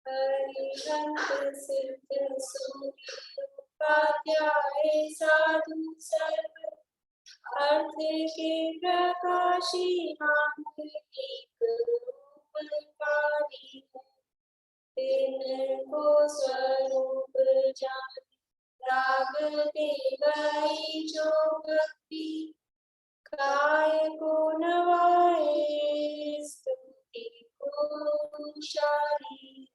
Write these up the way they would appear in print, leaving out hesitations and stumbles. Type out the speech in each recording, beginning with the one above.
हरिहंत सिद्ध सूर्य उपाध्याय साधु सर्व अर्थ के प्रकाशी नाम एक रूपकारी तिनको स्वरूप जान राग दे गई जो भक्ति काय को नवाए स्तुति को शारी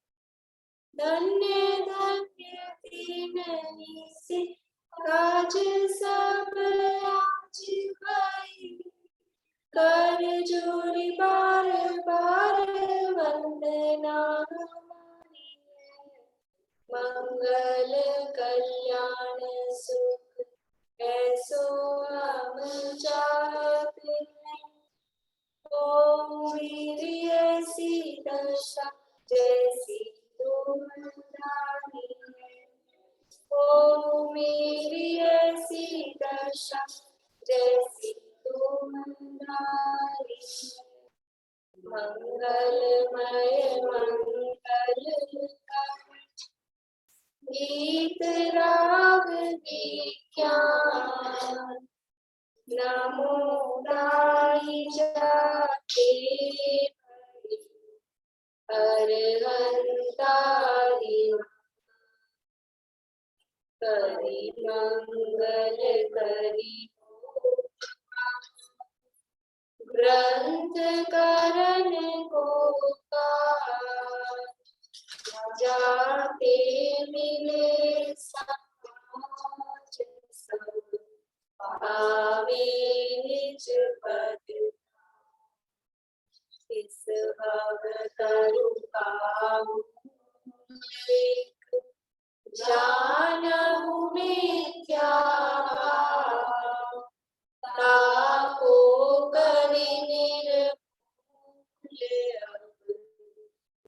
धन्य धन्य दीनहि से काज सब आज भई कर जोरी बार बार वंदना मंगल कल्याण सुख ऐसो हम चाहते हैं। ओम वीर्य ऐसी दशा जैसी तुमरानी है। ओम मेरी ऐसी दशा जैसी तुमरानी है। मंगलमय मंगलकारी गीत राग विज्ञान नमो गाई जाते अरहंतारि करि मंगल करि ग्रंथ करण को जाते मिले समाज सब आवे निज पद इस भव तरु काहू जानहु मिथ्या ताको करि निर्मूल अब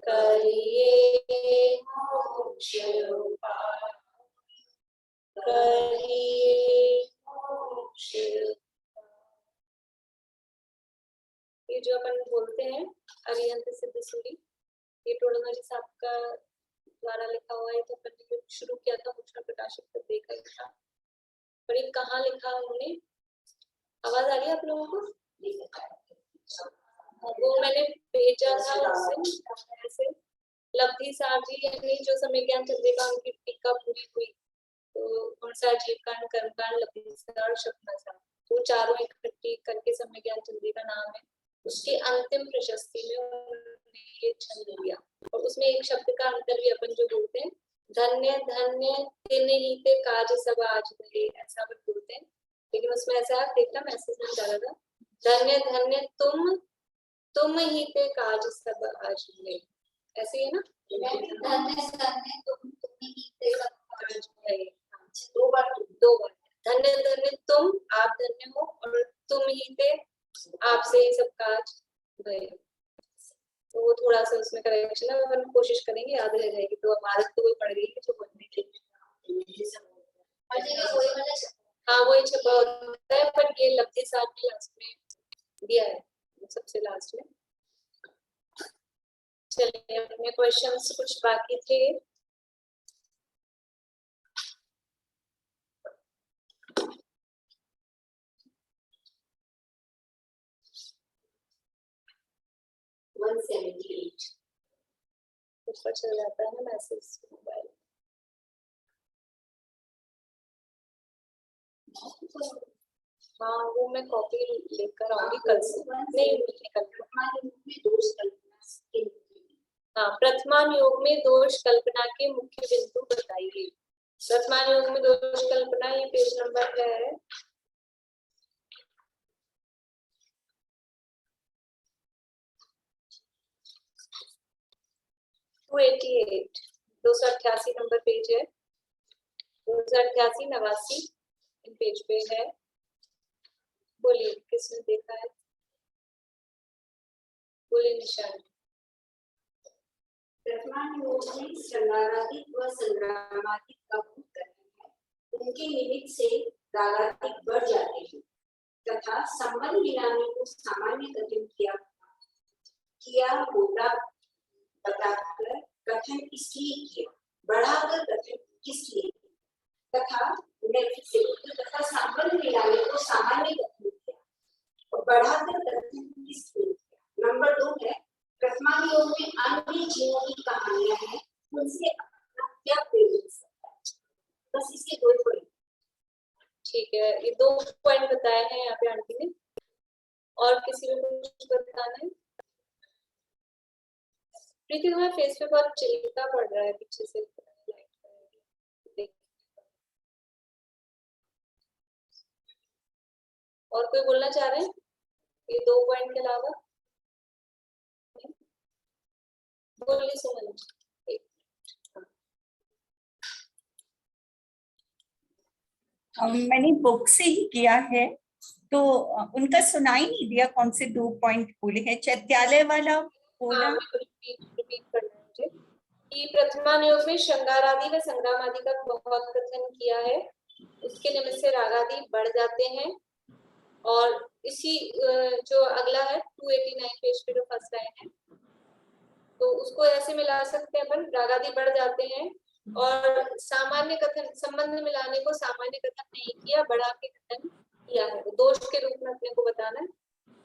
करिए मोक्ष उपाय करिए मोक्ष। ये जो अपन बोलते हैं अरिहंत सिद्ध सूरी, ये टोडरमल साहब का द्वारा लिखा हुआ है। तो अपन ने शुरू किया था मुद्रण प्रकाशित कर देखा था, पर ये कहाँ लिखा उन्होंने? आवाज आ रही है आप लोगों को? वो मैंने भेजा था ऐसे लब्धि साहब जी, यानी जो समय ज्ञान चंद्रिका उनकी टीका पूरी हुई, तो उनसा जीव कांड कर्म कांड लब्धि सार शब्द था, तो चारों इकट्ठी करके समय ज्ञान चंद्रिका नाम है। उसके अंतिम प्रशस्ति में उन्होंने ये छंद लिया, और उसमें एक शब्द का अंतर भी अपन जो बोलते हैं, धन्य धन्य तिन ही ते काज सब आज भले, ऐसा भी बोलते हैं, लेकिन उसमें ऐसा देखना मैसेज नहीं डाला था, धन्य धन्य तुम ही ते काज सब आज भले, ऐसे है ना? धन्य धन्य तुम ही ते काज भले, दो बार धन्य धन्य तुम, आप धन्य हो, और तुम ही ते, आपसे ही सब काज भले। तो वो थोड़ा सा उसमें करेक्शन है, अपन कोशिश करेंगे याद रह जाएगी। तो हमारा तो वही पड़ गई जो बनने की, हाँ वही छपा होता है, पर ये लब्धि साहब ने लास्ट में दिया है, सबसे लास्ट में। चलिए अपने क्वेश्चंस कुछ बाकी थे। ऊपर चल जाता है ना मैसेज मोबाइल। हाँ वो मैं कॉपी लेकर आऊंगी कल से, नहीं कल। हाँ, प्रथमान योग में दोष कल्पना के मुख्य बिंदु बताइए। प्रथमान योग में दोष कल्पना, ये पेज नंबर है 288, 288 नंबर पेज है, 288 89 इन पेज पे है। बोलिए किसने देखा है? बोलिए निशान। प्रथमान योग में संगाराधिक व संग्रामाधिक का भूत करना है, उनके निमित्त से रागाधिक बढ़ जाते हैं तथा संबंध मिलाने को सामान्य कथन किया होता बताकर कथन इसलिए किया, बढ़ाकर कथन किसलिए किया, तथा नेक्स्ट से तथा संबंध मिलाने को सामान्य कथन किया और बढ़ाकर कथन किसलिए किया। नंबर 2 है प्रथमांग योग में अन्य जीवों की कहानियां हैं, उनसे अपना क्या प्रयोजन सकता है। बस इसके 2 पॉइंट। ठीक है, ये 2 पॉइंट बताए हैं यहाँ पे आंटी ने। और किसी को कुछ बताना है? प्रीति तुम्हारे फेस पे बहुत चिल्का पड़ रहा है पीछे से। और कोई बोलना चाह रहे हैं ये 2 पॉइंट के अलावा? बोलिए सुमन। मैंने बुक से ही किया है तो उनका सुनाई नहीं दिया कौन से 2 पॉइंट बोले हैं। चैत्यालय वाला बोला। रिपीट करना है मुझे कि प्रथमान योग में श्रृंगार आदि व संग्राम आदि का बहुत कथन किया है, उसके निमित्त से राग आदि बढ़ जाते हैं। और इसी जो अगला है 289 पेज पे जो फर्स्ट लाइन है, तो उसको ऐसे मिला सकते हैं अपन, राग आदि बढ़ जाते हैं और सामान्य कथन, संबंध मिलाने को सामान्य कथन नहीं किया, बढ़ा के कथन किया है। दोष के रूप में अपने को बताना है,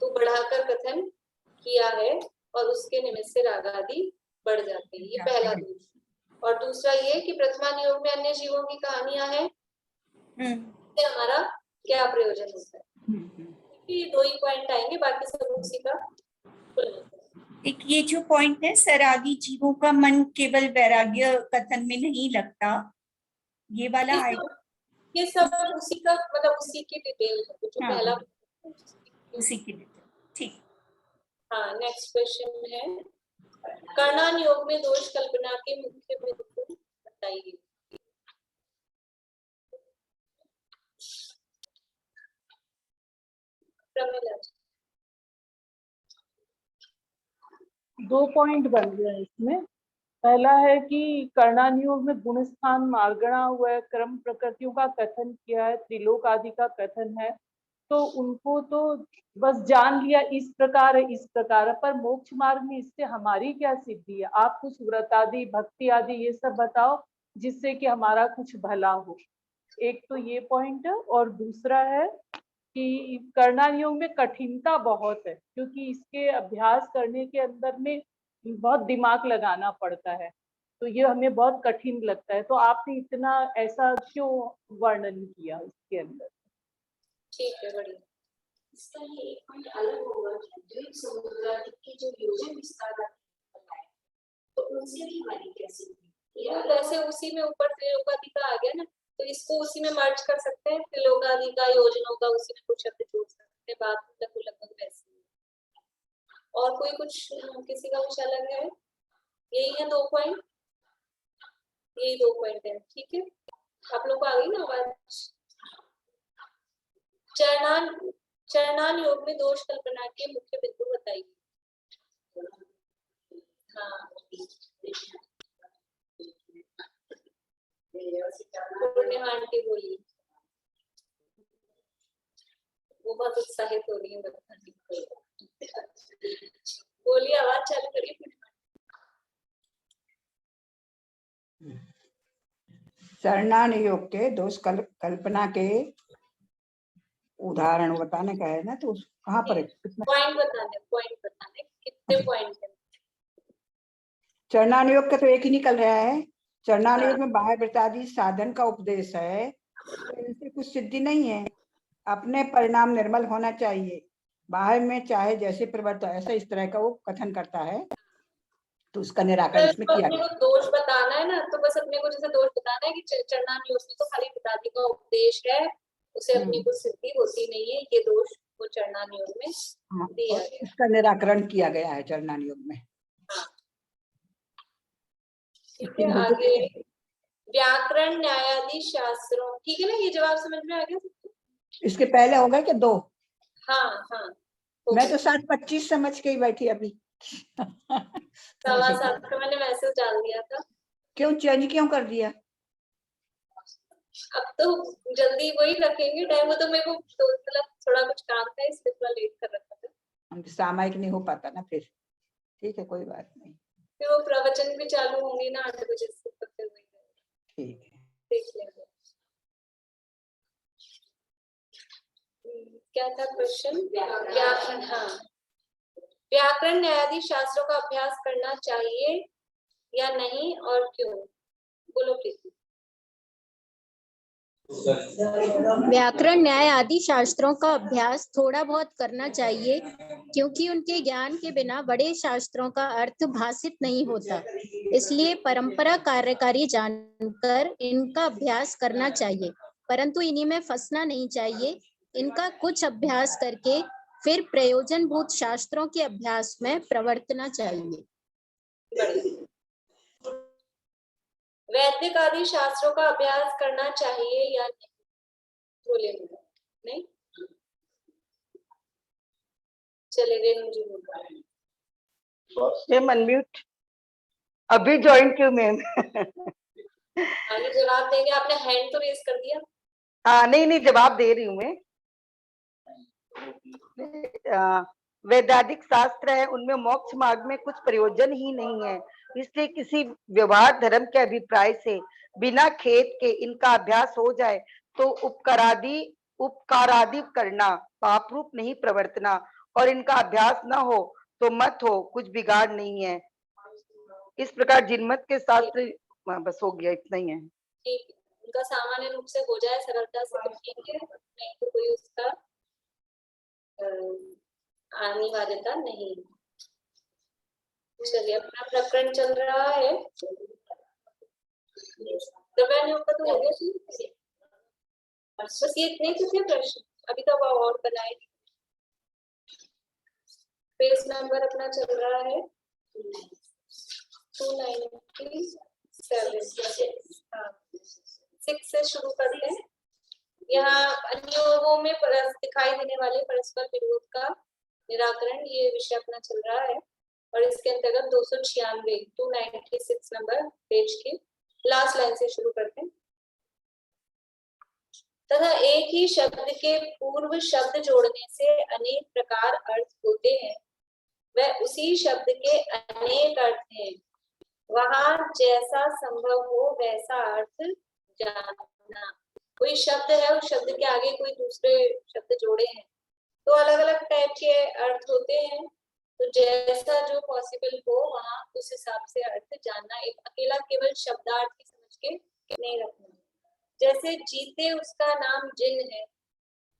तो बढ़ाकर कथन किया है और उसके निमित्त से राग आदि बढ़ जाते हैं। ये पहला दोष। और दूसरा ये कि प्रथमान योग में अन्य जीवों की कहानियां हैं, इससे हमारा क्या प्रयोजन होता है। ये 2 ही पॉइंट आएंगे, बाकी सब उसी का। एक ये जो पॉइंट है सरागी जीवों का मन केवल वैराग्य कथन में नहीं लगता, ये वाला आएगा। ये सब उसी का मतलब उसी की डिटेल है जो पहला उसी की डिटेल। ठीक। हाँ, नेक्स्ट क्वेश्चन है कर्णान योग में दोष कल्पना के मुख्य बिंदु बताइए। प्रमिला। 2 पॉइंट बन गए इसमें। पहला है कि कर्णान योग में गुण स्थान मार्गणा हुआ है, क्रम प्रकृतियों का कथन किया है, त्रिलोक आदि का कथन है, तो उनको तो बस जान लिया इस प्रकार है इस प्रकार है, पर मोक्ष मार्ग में इससे हमारी क्या सिद्धि है। आप कुछ व्रत आदि भक्ति आदि ये सब बताओ जिससे कि हमारा कुछ भला हो। एक तो ये पॉइंट है। और दूसरा है कि कर्णान योग में कठिनता बहुत है, क्योंकि इसके अभ्यास करने के अंदर में बहुत दिमाग लगाना पड़ता है, तो ये हमें बहुत कठिन लगता है। तो आपने इतना ऐसा क्यों वर्णन किया इसके अंदर। ठीक है, बढ़िया। इसका ये एक पॉइंट अलग होगा कि द्वीप समुद्राधिक के जो योजन विस्तार बताए, तो उनसे भी हमारी कैसी थी। वैसे उसी में ऊपर त्रिलोकादि का आ गया ना, तो इसको उसी में मर्ज कर सकते हैं। त्रिलोकादि का, योजनों का, उसी में कुछ शब्द जोड़ सकते हैं। बात तक लगभग वैसे ही। और कोई कुछ किसी का कुछ अलग है? यही है 2 पॉइंट, यही 2 पॉइंट है। ठीक है, आप लोग को आ गई ना आवाज। चरणान योग में दोष कल्पना के मुख्य बिंदु बताइए। हाँ, आंटी बोलिए, वो बहुत उत्साहित हो रही है बताने को। बोलिए, आवाज चालू करिए। चरणान योग के दोष कल्पना के उदाहरण बताने का है ना, तो कहाँ पर है? पॉइंट बताने कितने पॉइंट है? चरणान योग का तो एक ही निकल रहा है। चरणान योग में बाह्य व्रतादि साधन का उपदेश है, तो इनसे कुछ सिद्धि नहीं है। अपने परिणाम निर्मल होना चाहिए, बाहर में चाहे जैसे प्रवर्तन, ऐसा इस तरह का वो कथन करता है, तो उसका निराकरण इसमें किया गया। दोष बताना है ना, तो बस अपने को जैसे दोष बताना है कि चरणान योग में तो खाली पिताजी का उपदेश है, उसे अपनी कुछ सिद्धि होती नहीं है। ये दोष वो चरणान योग में दिया गया, इसका निराकरण किया गया है चरणान योग में। ठीक है, आगे व्याकरण न्यायाधीश शास्त्रों। ठीक है ना, ये जवाब समझ में आ गया? इसके पहले हो गए कि 2? हाँ, मैं तो 7:25 समझ के ही बैठी अभी। 7:15 का मैंने मैसेज डाल दिया था। क्यों चेंज क्यों कर दिया? अब तो जल्दी वही रखेंगे टाइम, वो तो मेरे को तो मतलब थोड़ा कुछ काम था इसलिए थोड़ा लेट कर रखा था। हम सामायिक नहीं हो पाता ना फिर। ठीक है, कोई बात नहीं। फिर वो प्रवचन भी चालू होंगे ना 8 बजे से, तो फिर वही ठीक है। देख लेंगे। क्या था क्वेश्चन? व्याकरण, हाँ, व्याकरण न्यायाधीश शास्त्रों का अभ्यास करना चाहिए या नहीं और क्यों? बोलो प्रीति। व्याकरण न्याय आदि शास्त्रों का अभ्यास थोड़ा बहुत करना चाहिए, क्योंकि उनके ज्ञान के बिना बड़े शास्त्रों का अर्थ भाषित नहीं होता। इसलिए परंपरा कार्यकारी जानकर इनका अभ्यास करना चाहिए, परंतु इन्हीं में फंसना नहीं चाहिए। इनका कुछ अभ्यास करके फिर प्रयोजनभूत शास्त्रों के अभ्यास में प्रवर्तना चाहिए। वैदिक आदि शास्त्रों का अभ्यास करना चाहिए या नहीं? बोले नहीं, चले रेणु जी बोल। मैम अनम्यूट, अभी ज्वाइन क्यों मैम? आगे जवाब देंगे। आपने हैंड तो रेज कर दिया। हाँ नहीं जवाब दे रही हूँ मैं। वैदिक शास्त्र है, उनमें मोक्ष मार्ग में कुछ प्रयोजन ही नहीं है, इसलिए किसी व्यवहार धर्म के अभिप्राय से बिना खेद के इनका अभ्यास हो जाए तो उपकारादि करना पाप रूप नहीं प्रवर्तना, और इनका अभ्यास न हो तो मत हो, कुछ बिगाड़ नहीं है। इस प्रकार जिनमत के शास्त्र, बस हो गया, इतना ही है। ठीक है, उनका सामान्य रूप से हो जाए सरलता से तो ठीक है, नहीं तो कोई उसका अनिवार्यता नहीं। चलिए, अपना प्रकरण चल रहा है। द्रव्यानुयोग का तो हो गया शुरू। बस ये इतने ही थे प्रश्न, अभी तो और बनाए। पेज नंबर अपना चल रहा है 297। हाँ, 6 से शुरू करते हैं। यहाँ अनुयोगों में दिखाई देने वाले परस्पर विरोध का निराकरण, ये विषय अपना चल रहा है, और इसके अंतर्गत 296 नंबर पेज की लास्ट लाइन से शुरू करते हैं। तथा एक ही शब्द के पूर्व शब्द जोड़ने से अनेक प्रकार अर्थ होते हैं, वह उसी शब्द के अनेक अर्थ हैं। वहां जैसा संभव हो वैसा अर्थ जानना। कोई शब्द है, उस शब्द के आगे कोई दूसरे शब्द जोड़े हैं तो अलग अलग टाइप के अर्थ होते हैं, तो जैसा जो पॉसिबल हो वहां उस हिसाब से अर्थ जानना। एक अकेला केवल शब्दार्थ ही समझ के नहीं रखना। जैसे जीते उसका नाम जिन है,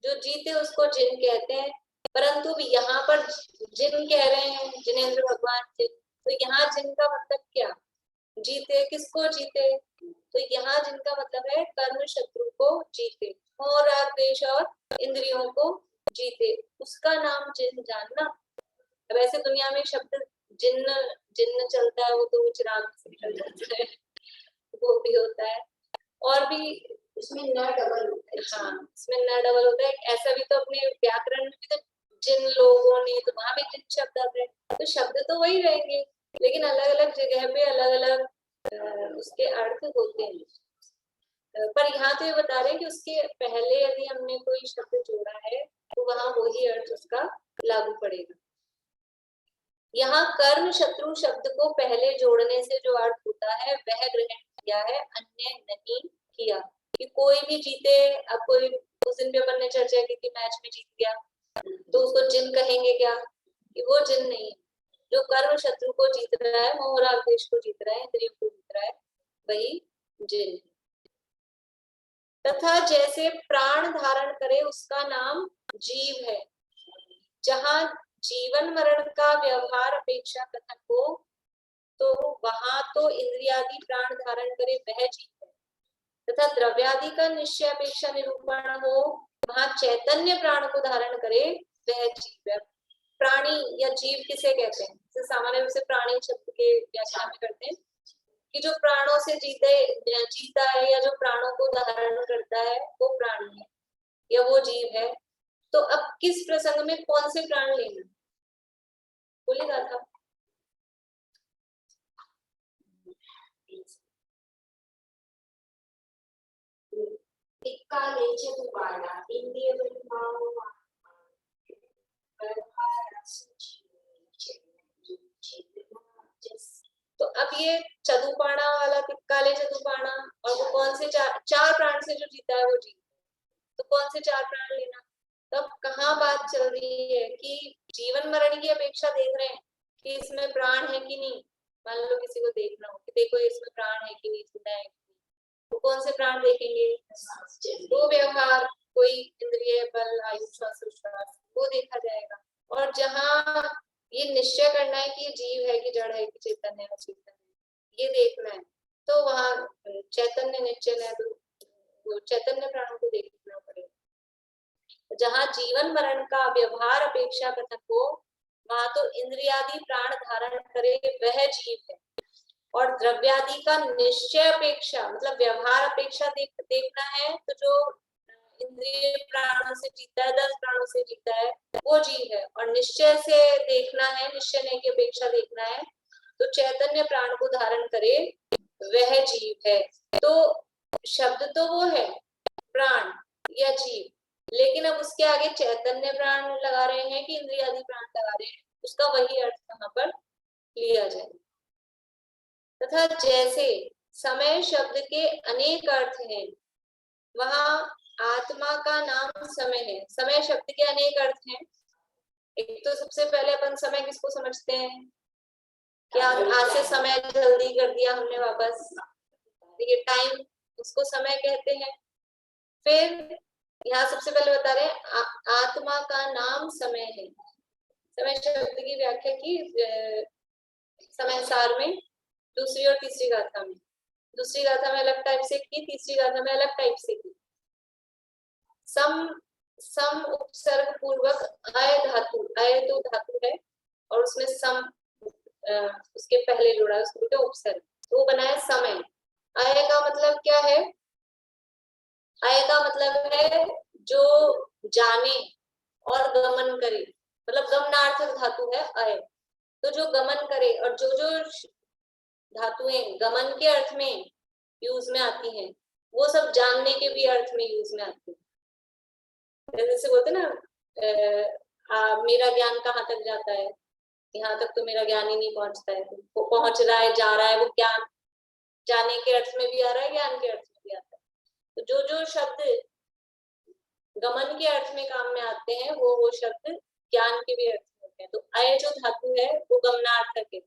जो जीते उसको जिन कहते हैं, परंतु यहाँ पर जिन कह रहे हैं, जिनेंद्र भगवान जिन, तो यहाँ जिन का मतलब क्या? जीते, किसको जीते? तो यहाँ जिनका मतलब है कर्म शत्रु को जीते, मोह राग द्वेष और इंद्रियों को जीते, उसका नाम जिन जानना। अब ऐसे दुनिया में शब्द जिन्न जिन्न चलता है, वो तो चिराग से निकल जाता है, वो भी होता है, और भी इसमें न डबल होता है। हाँ, इसमें न डबल होता है। ऐसा भी तो अपने व्याकरण में भी तो जिन लोगों ने, तो वहां भी जिन शब्द आते हैं, तो शब्द तो वही रहेंगे, लेकिन अलग अलग जगह पे अलग अलग उसके अर्थ होते हैं। पर यहाँ तो ये बता रहे हैं कि उसके पहले यदि हमने कोई शब्द जोड़ा है तो वहां वही अर्थ उसका लागू पड़ेगा। यहाँ कर्म शत्रु शब्द को पहले जोड़ने से जो अर्थ होता है वह ग्रहण किया है, अन्य नहीं किया। कि कोई भी जीते, अब कोई उस दिन भी अपन ने चर्चा की थी, मैच में जीत गया तो उसको जिन कहेंगे क्या? कि वो जिन नहीं है। जो कर्म शत्रु को जीत रहा है, मोह राग द्वेष को जीत रहा है, इंद्रियों को जीत रहा है, वही जिन। तथा जैसे प्राण धारण करे उसका नाम जीव है, जहां जीवन मरण का व्यवहार अपेक्षा कथन हो, तो वहां तो इंद्रियादि प्राण धारण करे वह जीव है। तथा द्रव्यादि का निश्चय अपेक्षा निरूपण हो, वहां चैतन्य प्राण को धारण करे वह जीव है। प्राणी या जीव किसे कहते हैं? तो सामान्य रूप से प्राणी शब्द के व्याख्या में करते हैं कि जो प्राणों से जीता है या जो प्राणों को धारण करता है वो प्राणी है या वो जीव है। तो अब किस प्रसंग में कौन से प्राण लेना बोलेगा था? अब ये चतुर्पाणा वाला काले चतुर्पाणा, और वो कौन से चार प्राण से जो जीता है वो जीव, तो कौन से चार प्राण लेना। तब कहाँ बात चल रही है कि जीवन मरण की अपेक्षा देख रहे हैं कि इसमें प्राण है कि नहीं। मान लो किसी को देखना हो कि देखो इसमें प्राण है कि नहीं, जिंदा है कि नहीं, तो कौन से प्राण देखेंगे, वो व्यवहार, कोई इंद्रिय बल, आयु, श्वास उच्छ्वास, वो देखा जाएगा। और जहाँ ये निश्चय करना है कि ये जीव है कि जड़ है कि चेतन है अचेतन है, ये देखना है, तो वहाँ चैतन्य निश्चय है, तो वो चैतन्य प्राणों को देखना पड़ेगा। जहाँ जीवन मरण का व्यवहार अपेक्षा कथन हो, वहां तो इंद्रियादि प्राण धारण करे वह जीव है, और द्रव्यादि का निश्चय अपेक्षा मतलब व्यवहार अपेक्षा देखना है, तो जो इंद्रिय प्राणों से जीता है, 10 प्राणों से जीता है, वो जीव है। और निश्चय से देखना है, निश्चय की अपेक्षा देखना है, तो चैतन्य प्राण को धारण करे वह जीव है। तो शब्द तो वो है प्राण या जीव, लेकिन अब उसके आगे चैतन्य प्राण लगा रहे हैं कि इंद्रियादि प्राण लगा रहे हैं, उसका वही अर्थ यहाँ पर लिया जाए। तथा जैसे समय शब्द के अनेक अर्थ हैं, वहां आत्मा का नाम समय है। समय शब्द के अनेक अर्थ हैं। एक तो सबसे पहले अपन समय किसको समझते हैं, क्या आज से समय जल्दी कर दिया हमने वापस, ये टाइम, उसको समय कहते हैं। फिर यहाँ सबसे पहले बता रहे हैं आत्मा का नाम समय है। समय शब्द की व्याख्या की समय सार में दूसरी और तीसरी गाथा में, दूसरी गाथा में अलग टाइप से की, तीसरी गाथा में अलग टाइप से की। सम उपसर्ग पूर्वक अय धातु, अय तो धातु है और उसमें सम उसके पहले जुड़ा है, उसको बोलते हैं उपसर्ग, तो वो बना है समय। अय का मतलब क्या है, अय का मतलब है जो जाने और गमन करे, मतलब गमनार्थक धातु है अय। तो जो गमन करे, और जो जो धातुएं गमन के अर्थ में यूज में आती हैं, वो सब जानने के भी अर्थ में यूज में आती है। जैसे बोलते ना मेरा ज्ञान कहाँ तक जाता है, यहाँ तक तो मेरा ज्ञान ही नहीं पहुंचता है, वो पहुंच रहा है, जा रहा है, वो ज्ञान जाने के अर्थ में भी आ रहा है, ज्ञान के अर्थ में भी आता है। तो जो जो शब्द गमन के अर्थ में काम में आते हैं, वो शब्द ज्ञान के भी अर्थ में होते हैं। तो अय जो धातु है वो गमनार्थक है।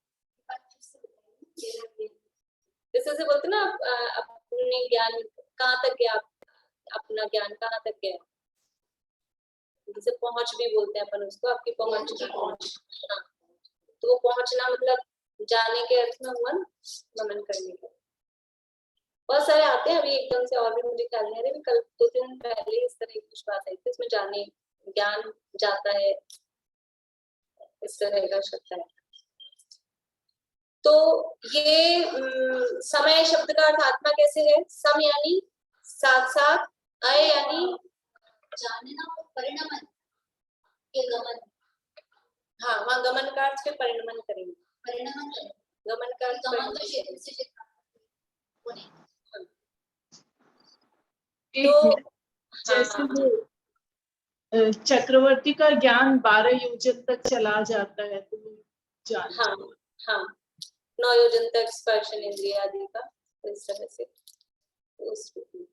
जैसे बोलते ना अपने ज्ञान कहाँ तक गया, अपना ज्ञान कहाँ तक गया, जैसे पहुंच भी बोलते हैं अपन उसको, आपकी पहुंच की पहुंच। हाँ, तो वो पहुंचना मतलब जाने के अर्थ में हुआ, गमन करने के। बहुत सारे आते हैं, अभी एकदम से और भी मुझे ख्याल नहीं आ रहा, कल 2 दिन पहले इस तरह की कुछ बात आई थी, इसमें जाने, ज्ञान जाता है, इस तरह का शब्द है। तो ये समय शब्द का अर्थ आत्मा कैसे है, सम यानी साथ साथ, अय यानी जानना और परिणमन के गमन, हाँ वहाँ गमन का अर्थ फिर परिणमन करेंगे, परिणमन गमन का अर्थ गमन तो क्षेत्र से एक जैसे वो चक्रवर्ती का ज्ञान 12 योजन तक चला जाता है, तो जान, हाँ हाँ 9 योजन तक स्पर्शन इंद्रिय आदि का, इस तरह से उस रूप में।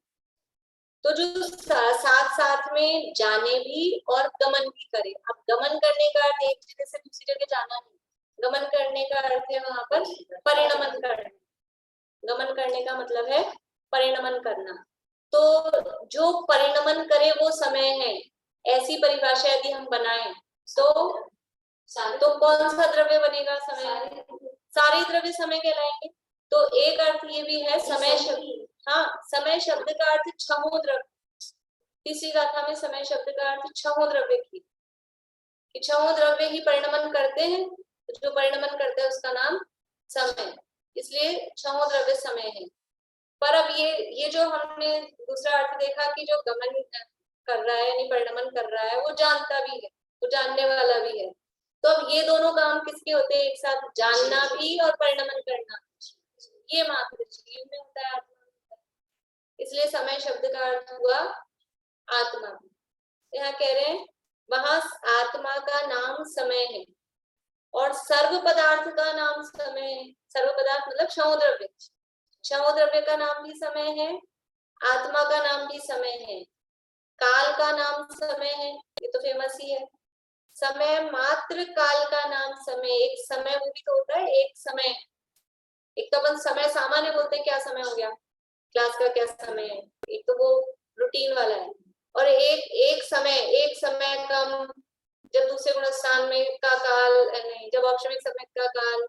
तो जो साथ साथ में जाने भी और गमन भी करे। अब गमन करने का अर्थ एक जगह से दूसरी जगह जाना नहीं, गमन करने का अर्थ है वहां पर परिणमन करना। गमन करने का मतलब है परिणमन करना। तो जो परिणमन करे वो समय है, ऐसी परिभाषा यदि हम बनाएं तो कौन सा द्रव्य बनेगा, समय, सारे द्रव्य समय कहलाएंगे। तो एक अर्थ ये भी है समय शब्द, हाँ समय शब्द का अर्थ छहों द्रव्य, तीसरी गाथा में समय शब्द का अर्थ छहों द्रव्य की, छहों द्रव्य ही परिणमन करते हैं, तो जो परिणमन करते हैं उसका नाम समय, इसलिए छहों द्रव्य समय है। पर अब ये जो हमने दूसरा अर्थ देखा कि जो गमन कर रहा है यानी परिणमन कर रहा है, वो जानता भी है, वो जानने वाला भी है। तो अब ये दोनों काम किसके होते हैं एक साथ, जानना भी और परिणमन करना, ये मात्र जीव में होता है, आत्मा। इसलिए समय शब्द का अर्थ हुआ आत्मा। यहाँ कह रहे हैं वहां आत्मा का नाम समय है, और सर्व पदार्थ का नाम समय है। सर्व पदार्थ मतलब क्षमो द्रव्य, क्षमो द्रव्य का नाम भी समय है, आत्मा का नाम भी समय है, काल का नाम समय है, ये तो फेमस ही है। समय मात्र काल का नाम समय, एक समय वो भी तो होता है, एक समय, एक तो अपन समय सामान्य बोलते हैं, क्या समय हो गया, क्लास का क्या समय है, एक तो वो रूटीन वाला है, और एक समय कम, जब दूसरे गुणस्थान में का काल नहीं, जब औपचारिक समय का काल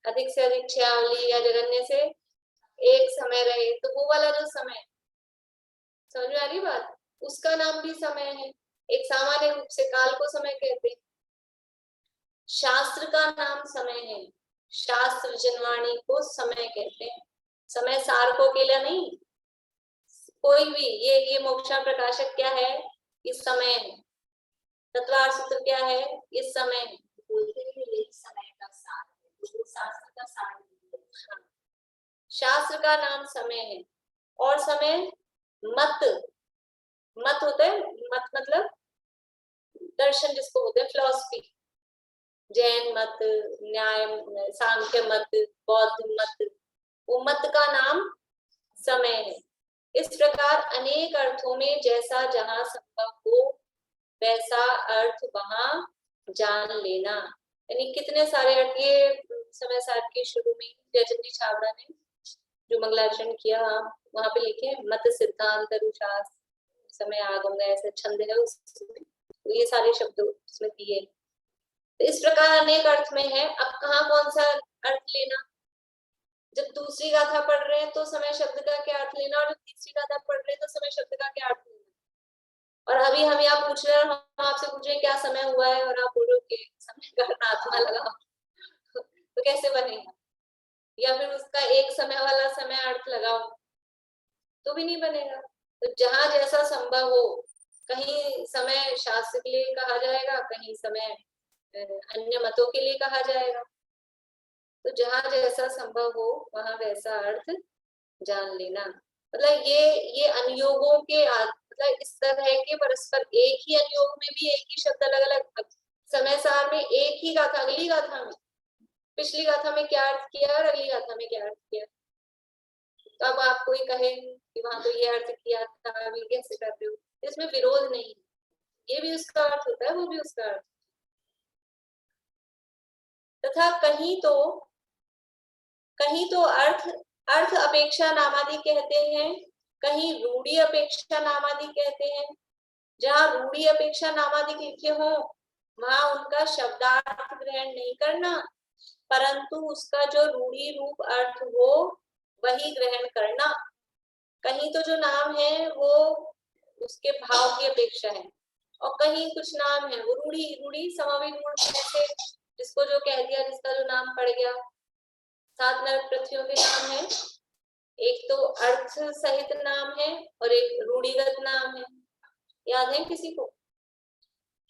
अधिक से अधिक छयावली या जगन्य से एक समय रहे, तो वो वाला जो समय, समझ में आ रही बात, उसका नाम भी समय है। एक सामान्य रूप से काल को समय कहते हैं। शास्त्र का नाम समय है, शास्त्र जनवाणी को समय कहते हैं। समय सार को अकेला नहीं, कोई भी, ये मोक्षा प्रकाशक क्या है, इस समय है। तत्वार सूत्र क्या है, इस समय है। बोलते हैं ये समय का सार है, वो शास्त्र का सार नहीं है। हाँ। शास्त्र का नाम समय है। और समय मत, मत होता है, मत मतलब दर्शन जिसको होते हैं, फिलॉसफी, जैन मत, न्याय, सांख्य मत, बौद्ध मत, वो मत का नाम समय है। इस प्रकार अनेक अर्थों में जैसा जहां संभव हो वैसा अर्थ वहां जान लेना। यानी कितने सारे अर्थ, ये समय सार के शुरू में जयचंदी छाबड़ा ने जो मंगलाचरण किया वहां पे लिखे मत सिद्धांत अनुशास्त्र समय आगम, ऐसे छंद है उसमें, तो ये सारे शब्द उसमें दिए। तो इस प्रकार अनेक अर्थ में है। अब कहाँ कौन सा अर्थ लेना, जब दूसरी गाथा पढ़ रहे हैं तो समय शब्द का क्या अर्थ लेना, और जब तीसरी गाथा पढ़ रहे हैं तो समय शब्द का क्या अर्थ लेना। और अभी हम आप पूछ रहे हैं, हम आपसे पूछ रहे हैं क्या समय हुआ है, और आप बोलो कि समय का आत्मा लगा तो कैसे बनेगा, या फिर उसका एक समय वाला समय अर्थ लगाओ तो भी नहीं बनेगा। तो जहां जैसा संभव हो, कहीं समय शास्त्र के लिए कहा जाएगा, कहीं समय अन्य मतों के लिए कहा जाएगा। तो जहां जैसा संभव हो वहां वैसा अर्थ जान लेना। मतलब ये अनुयोगों के मतलब इस तरह के परस्पर, एक ही अनुयोग में भी एक ही शब्द अलग अलग, समय सार में एक ही गाथा, अगली गाथा में, पिछली गाथा में क्या अर्थ किया और अगली गाथा में क्या अर्थ किया। तो अब आप कोई कहे कि वहां तो ये अर्थ किया था, अभी कैसे कर रहे हो, इसमें विरोध नहीं, ये भी उसका अर्थ होता है, वो भी उसका अर्थ। तथा कहीं तो अर्थ अपेक्षा नामादि कहते हैं, कहीं रूढ़ी अपेक्षा नामादि कहते हैं। जहां रूढ़ी अपेक्षा नामादि लिखे हो वहां उनका शब्दार्थ ग्रहण नहीं करना, परंतु उसका जो रूढ़ी रूप अर्थ हो वही ग्रहण करना। कहीं तो जो नाम है वो उसके भाव की अपेक्षा है, और कहीं कुछ नाम है वो रूढ़ी समावेश गुण से, जिसको जो कह दिया, जिसका जो नाम पड़ गया। 7 नरक पृथ्वियों के नाम है, एक तो अर्थ सहित नाम है और एक रूढ़िगत नाम है। याद है किसी को?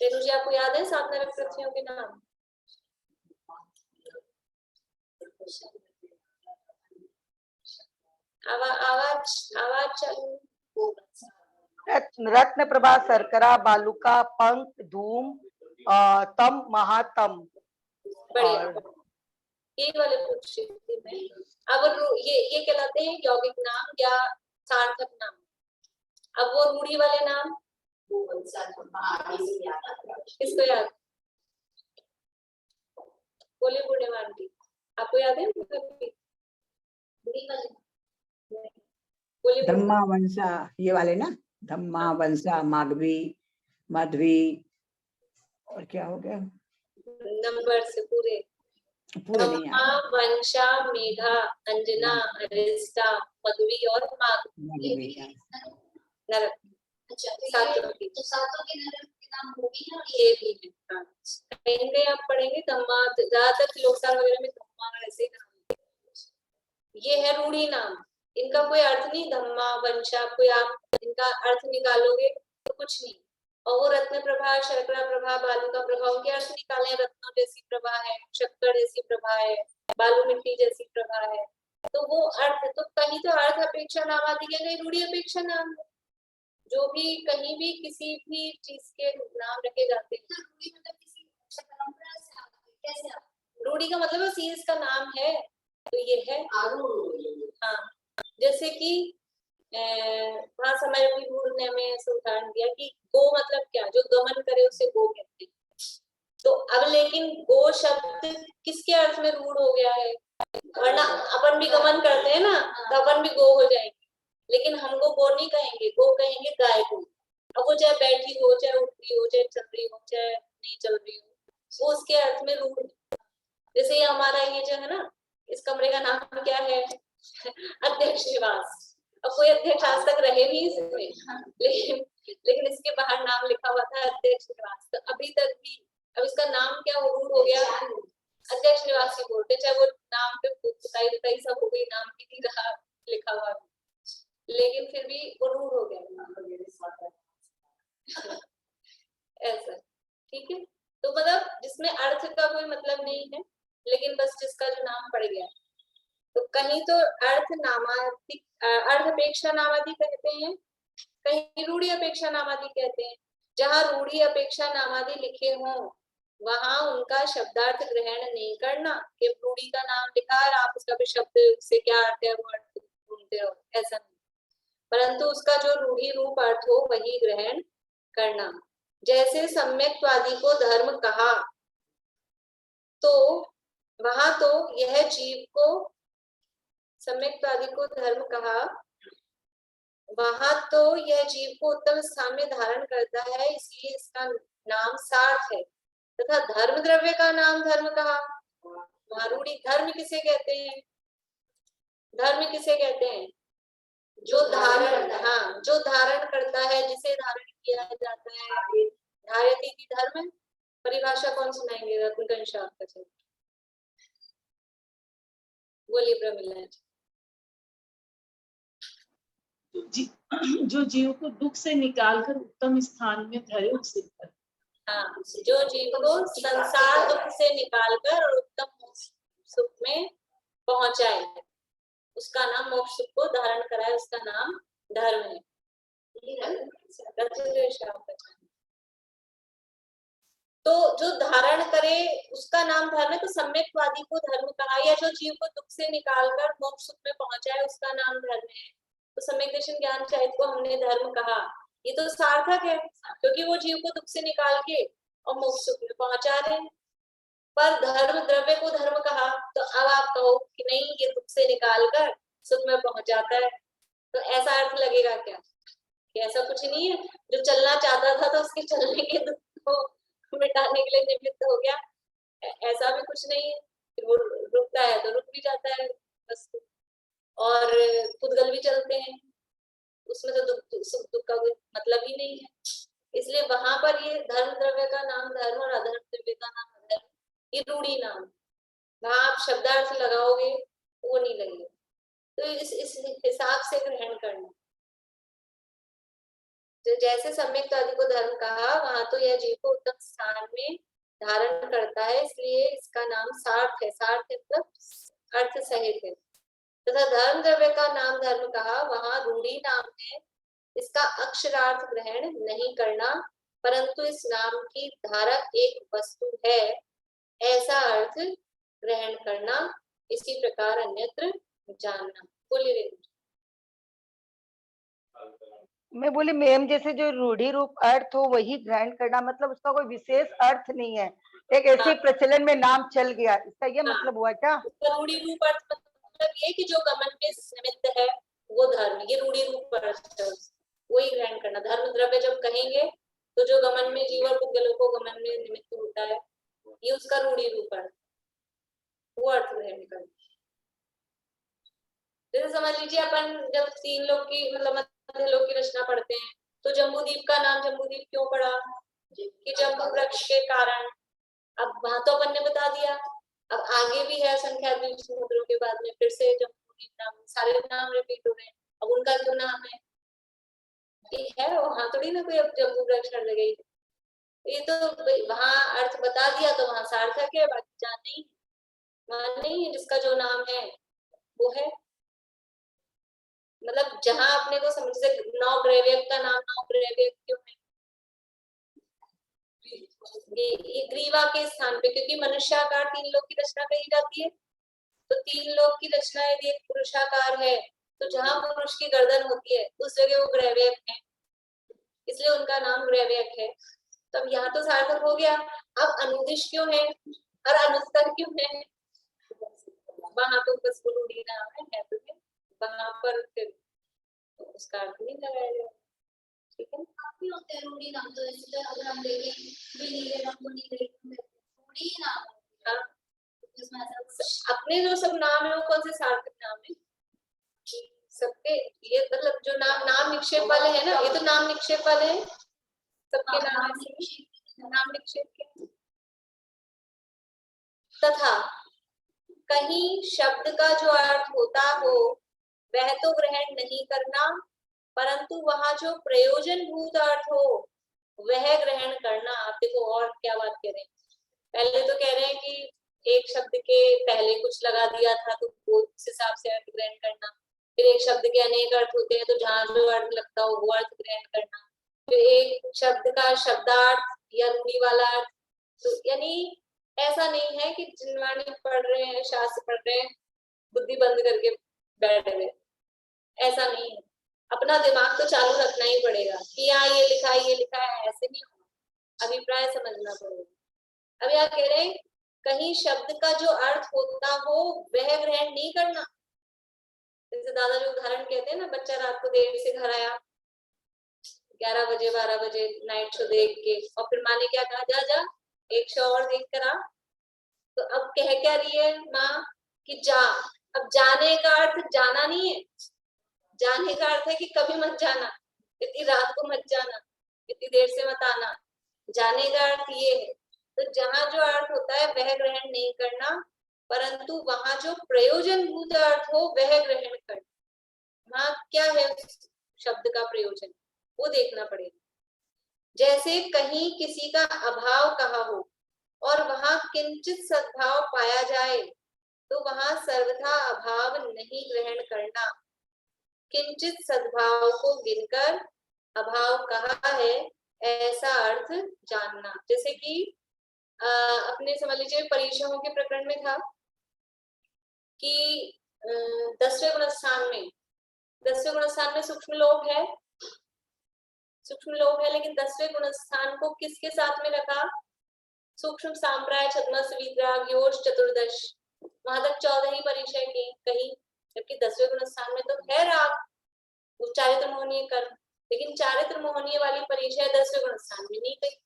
रेणु जी आपको याद है 7 नरक पृथ्वियों के नाम? आवाज चालू। रत्न प्रभा शर्करा बालुका पंख धूम तम महातम। बढ़िया, ये वाले पूछे में। अब ये कहलाते हैं यौगिक नाम या सार्थक नाम। अब वो रूढ़ी वाले नाम किसको याद? बोले पुण्यवान जी, आपको याद है? धम्मा वंशा, ये वाले ना, धम्मा वंशा माधवी माधवी, और क्या हो गया नंबर से पूरे, नहीं धम्मा वंशा मेघा अंजना अरिष्टा मधुवी और माधवी नरक। अच्छा, सातों के नरक के नाम वो भी है, ये भी है। हाँ, कहीं आप पढ़ेंगे धम्मा, ज्यादातर लोकसार वगैरह में धम्मा ऐसे नाम, ये है रूढ़ी नाम। इनका कोई अर्थ नहीं, धम्मा वंशा, कोई आप इनका अर्थ निकालोगे तो कुछ नहीं। और वो रत्न प्रभा, शर्करा प्रभा, बालू का प्रभा, उनके अर्थ निकाले, रत्नों जैसी प्रभा है, शक्कर जैसी प्रभा है, बालू मिट्टी जैसी प्रभा है, तो वो अर्थ, तो कहीं तो अर्थ अपेक्षा नाम आदि के, कहीं रूढ़ी अपेक्षा नाम। जो भी कहीं भी किसी भी चीज के नाम रखे जाते हैं, रूढ़ी मतलब किसी परंपरा से कैसे रूढ़ी का मतलब है सी इसका नाम है तो ये है। हाँ, जैसे कि वहां समय ने हमें ऐसा उदाहरण दिया कि गो मतलब क्या, जो गमन करे उसे गो कहते हैं। तो अब लेकिन गो शब्द किसके अर्थ में रूढ़ हो गया है, वरना अपन भी गमन करते हैं ना तो अपन भी गो हो जाएंगे, लेकिन हमको गो नहीं कहेंगे, गो कहेंगे गाय को। अब वो चाहे बैठी हो, चाहे उठ रही हो, चाहे चल रही हो, चाहे नहीं चल रही हो, वो उसके अर्थ में रूढ़। जैसे ये हमारा ये जो है ना, इस कमरे का नाम क्या है अध्यक्ष निवास। अब कोई अध्यक्ष आज तक रहे नहीं इसमें, लेकिन इसके बाहर नाम लिखा हुआ था अध्यक्ष निवास, तो अभी तक भी अब इसका नाम क्या रूढ़ हो गया, अध्यक्ष निवास ही बोलते, चाहे वो नाम पे पुताई सब हो गई, नाम भी नहीं रहा लिखा हुआ, लेकिन फिर भी वो रूढ़ हो गया ऐसा। ठीक है, तो मतलब जिसमें अर्थ का कोई मतलब नहीं है, लेकिन बस जिसका जो नाम पड़ गया। तो कहीं तो अर्थ नामादि, अर्थ अपेक्षा नामादि कहते हैं, कहीं रूढ़ी अपेक्षा नामादि कहते हैं। जहाँ रूढ़ी अपेक्षा नामादि लिखे हों वहां उनका शब्दार्थ ग्रहण नहीं करना, कि रूढ़ी का नाम लिखा है आप उसका भी शब्द से क्या अर्थ है वो अर्थ ढूंढते रहो, ऐसा नहीं, परंतु उसका जो रूढ़ी रूप अर्थ हो वही ग्रहण करना। जैसे सम्यक्त्वादि को धर्म कहा, तो वहां तो यह जीव को, सम्यक्त्वादि को धर्म कहा, वहां तो यह जीव को उत्तम स्थान में धारण करता है, इसलिए इसका नाम सार्थ है। तथा धर्म द्रव्य का नाम धर्म कहा, वहां रूढ़ी। धर्म किसे कहते हैं, धर्म किसे कहते हैं, जो धारण, हाँ, जो धारण करता है, जिसे धारण किया जाता है, धारयति की धर्म। परिभाषा कौन सुनाएंगे, रत्नकंश आपका चल, बोलिए प्रमिला जी। जो जीव को दुख से निकालकर उत्तम स्थान में धरे उसे धर्म। हाँ, जो जीव को संसार दुख से निकालकर और उत्तम सुख में पहुंचाए, उसका नाम, मोक्ष सुख को धारण कराए, उसका नाम धर्म है। तो जो धारण करे उसका नाम धर्म है, तो सम्यक्त्वादि को धर्म कहा, या जो जीव को दुख से निकालकर मोक्ष सुख में पहुंचाए उसका नाम धर्म है। तो सम्यक दर्शन ज्ञान चाहित को हमने धर्म कहा, ये तो सार्थक है, क्योंकि वो जीव को दुख से निकाल के और मोक्ष सुख में पहुंचा रहे हैं। पर धर्म द्रव्य को धर्म कहा, तो अब आप कहो कि नहीं ये दुख से निकालकर सुख में पहुंचाता है, तो ऐसा अर्थ लगेगा क्या कि ऐसा कुछ नहीं है, जो चलना चाहता था तो उसके चलने के दुख को मिटाने के लिए निमित्त हो गया, ऐसा भी कुछ नहीं है। वो रुकता है तो रुक भी जाता है बस, और खुदगल भी चलते हैं, उसमें तो दुख सुख दुख का कोई मतलब ही नहीं है। इसलिए वहां पर ये धर्म द्रव्य का नाम धर्म और अधर्म द्रव्य का नाम अधर्म, ये रूढ़ी नाम, वहां आप शब्दार्थ लगाओगे वो नहीं लगेगा। तो इस हिसाब से ग्रहण करना, तो जैसे सम्यक्त्वादि को धर्म कहा, वहां तो यह जीव को उत्तम स्थान में धारण करता है, इसलिए इसका नाम सार्थ है। सार्थ मतलब अर्थ सहित है। तथा धर्म द्रव्य का नाम धर्म कहा, वहां रूढ़ी नाम है, इसका अक्षरार्थ ग्रहण नहीं करना, परंतु इस नाम की धारक एक वस्तु है ऐसा अर्थ ग्रहण करना, इसी प्रकार अन्यत्र जानना। बोलिए। मैं बोली मैम, जैसे जो रूढ़ी रूप अर्थ हो वही ग्रहण करना, मतलब उसका कोई विशेष अर्थ नहीं है, एक ऐसे प्रचलन में नाम चल गया, इसका ये मतलब हुआ क्या? रूढ़ी रूप अर्थ मतलब ये कि जो गमन में निमित्त है वो धर्म, ये रूढ़ी रूप अर्थ वही ग्रहण करना। धर्म द्रव्य जब कहेंगे तो जो गमन में जीव और पुद्गलों को गमन में निमित्त होता है, ये उसका रूढ़ी रूप अर्थ, वो अर्थ ग्रहण करना। जैसे समझ लीजिए अपन जब तीन लोग की मतलब मध्य लोक की रचना पढ़ते हैं, तो जम्बूद्वीप का नाम जम्बूद्वीप क्यों पड़ा, कि जम्बू वृक्ष के कारण। अब वहां तो अपन ने बता दिया, अब आगे भी है संख्या द्वीप समुद्रों के बाद में फिर से जम्बूद्वीप नाम, सारे नाम रिपीट हो रहे हैं, अब उनका क्यों नाम है, ये है वहां थोड़ी ना कोई अब जम्बू वृक्ष हर जगह, ये तो वहां अर्थ बता दिया तो वहां सार्थक है, बाकी जहाँ नहीं, वहां नहीं है, जिसका जो नाम है वो है। मतलब जहां अपने को समझ से नौ ग्रैवियक का नाम नौ ग्रैवियक क्यों है, ये ग्रीवा के स्थान पे, क्योंकि मनुष्याकार 3 लोक की रचना कही जाती है, तो 3 लोक की रचना यदि एक पुरुषाकार है तो जहां पुरुष की गर्दन होती है उस जगह वो ग्रैव्यक है, इसलिए उनका नाम ग्रैव्यक है। तब यहाँ तो सार्थक हो गया। अब अनुदिश क्यों है और अनुत्तर क्यों है? वहां तो बस रूढ़ी नाम है तो वहां पर फिर उसका अर्थ नहीं लगाया जाए। ठीक है, काफी होते हैं रूढ़ी नाम, तो इसी तरह अगर हम देखें नीले रंग को नीले रंग में रूढ़ी नाम है। हाँ, जिसमें ऐसा अपने जो सब नाम है वो कौन से सार्थक नाम है सबके? ये मतलब जो नाम निक्षेप वाले हैं ना, ये तो नाम निक्षेप वाले हैं, सबके नाम नाम निक्षेप के। तथा कहीं शब्द का जो अर्थ होता हो वह तो ग्रहण नहीं करना, परंतु वहां जो प्रयोजन भूत अर्थ हो वह ग्रहण करना। आप देखो और क्या बात कह रहे हैं, पहले तो कह रहे हैं कि एक शब्द के पहले कुछ लगा दिया था तो वो उस हिसाब से अर्थ ग्रहण करना, फिर एक शब्द के अनेक अर्थ होते हैं तो जहां जो अर्थ लगता हो वो अर्थ ग्रहण करना, फिर एक शब्द का शब्दार्थ या रूढ़ी वाला अर्थ। तो यानी ऐसा नहीं है कि जिनवाणी पढ़ रहे हैं, शास्त्र पढ़ रहे हैं, बुद्धि बंद करके बैठ गए, ऐसा नहीं है। अपना दिमाग तो चालू रखना ही पड़ेगा कि यहाँ ये लिखा है, ये लिखा है, ऐसे नहीं होगा, अभिप्राय समझना पड़ेगा। अब यहाँ कह रहे हैं कहीं शब्द का जो अर्थ होता हो वह ग्रहण नहीं करना। जैसे दादा जो उदाहरण कहते हैं ना, बच्चा रात को देर से घर आया 11 बजे 12 बजे नाइट शो देख के, और फिर माँ ने क्या कहा, जा जा एक शो और देख कर आ। तो अब कह क्या रही है माँ कि जा। अब जाने का अर्थ जाना नहीं है, जाने का अर्थ है कि कभी मत जाना, इतनी रात को मत जाना, इतनी देर से मत आना। जाने का अर्थ ये है। तो जहां जो अर्थ होता है वह ग्रहण नहीं करना, परंतु वहां जो प्रयोजन भूत अर्थ हो वह ग्रहण करना। वहां क्या है शब्द का प्रयोजन, वो देखना पड़ेगा। जैसे कहीं किसी का अभाव कहा हो और वहां किंचित सद्भाव पाया जाए तो वहां सर्वथा अभाव नहीं ग्रहण करना। किंचित सद्भाव को गिनकर अभाव कहा है ऐसा अर्थ जानना। जैसे कि अपने समझ लीजिए परीक्षाओं के प्रकरण में था कि 10वें गुणस्थान में सूक्ष्म लोभ है, लेकिन 10वें गुणस्थान को किसके साथ में रखा? सूक्ष्म साम्राय छद्मस विद्राग योश चतुर्दश, वहां तक 14 ही परिचय की कही, जबकि 10वें गुणस्थान में तो है राग, वो चारित्र मोहनीय कर्म, लेकिन चारित्र मोहनीय वाली परिचय 10वें गुणस्थान में नहीं कही।